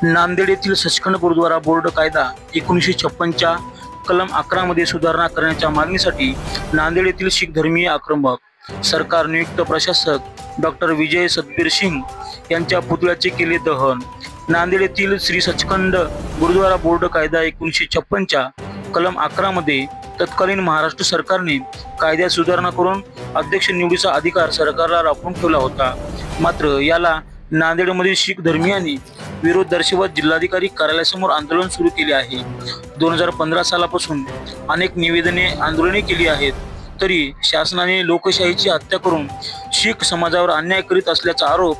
नांदेड येथील सचखंड गुरुद्वारा बोर्ड कायदा 1956च्या कलम 11 मध्ये सुधारणा करण्याच्या मागणीसाठी नांदेड येथील शीख धर्मीय आक्रमक सरकार नियुक्त प्रशासक डॉक्टर विजय सतबीर सिंग यांच्या पुतळ्याचे केले दहन। नांदेड येथील श्री सचखंड गुरुद्वारा बोर्ड कायदा 1956च्या कलम 11 मध्ये तत्कालीन महाराष्ट्र सरकारने कायद्यात सुधारणा करून अध्यक्ष निवडीचा अधिकार सरकारला राखून ठेवला होता। मात्र याला नांदेडमधील शीख धर्मीयांनी विरोध दर्शवत जिल्हाधिकारी कार्यालयासमोर आंदोलन सुरू केले आहे। 2015 सालापासून अनेक आंदोलने केली आहेत, तरी शासनाने लोकशाहीची हत्या करून शीख समाजावर अन्याय करीत असल्याचा आरोप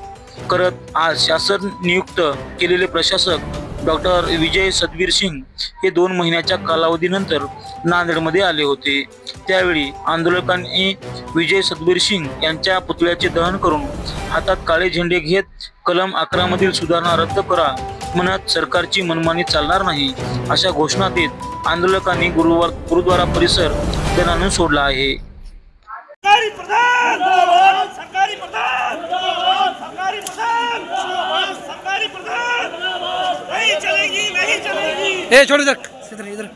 करत आज शासन नियुक्त केलेले प्रशासक डॉक्टर विजय सतबीर सिंग हे 2 महिन्याच्या कालावधीनंतर नांदेडमध्ये आले होते। त्यावेळी आंदोलकांनी विजय सतबीर सिंग यांच्या पुतळ्याचे दहन करून हातात काळे झेंडे घेत कलम 11 मधील सुधारणा रद्द करा म्हणत सरकारची मनमानी चालणार नाही अशा घोषणा देत आंदोलकांनी गुरुद्वारा परिसर दणाणून सोडला आहे। सरकारी प्रधान जिंदाबाद, सरकारी प्रधान जिंदाबाद, सरकारी प्रधान जिंदाबाद, सरकारी प्रधान जिंदाबाद। नहीं चलेगी, नहीं चलेगी। ए छोड़ इधर इधर इधर।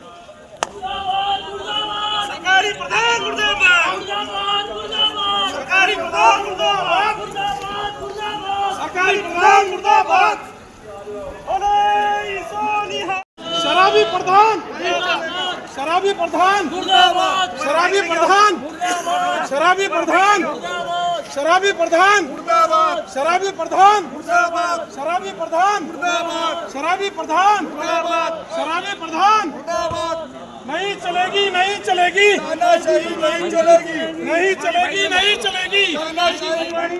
सरकारी प्रधान मुर्दाबाद, सरकारी प्रधान मुर्दाबाद, सरकारी प्रधान मुर्दाबाद। ओले सोनिहा शराबी प्रधान, शराबी प्रधान मुर्दाबाद, शराबी प्रधान मुर्दाबाद, शराबी प्रधान मुर्दाबाद, शराबी प्रधान मुर्दाबाद, शराबी प्रधान मुर्दाबाद, शराबी प्रधान मुर्दाबाद, शराबी प्रधान मुर्दाबाद, शराबी प्रधान मुर्दाबाद। नहीं चलेगी, नहीं चलेगी, नहीं चलेगी, नहीं चलेगी, नहीं चलेगी, नहीं चलेगी।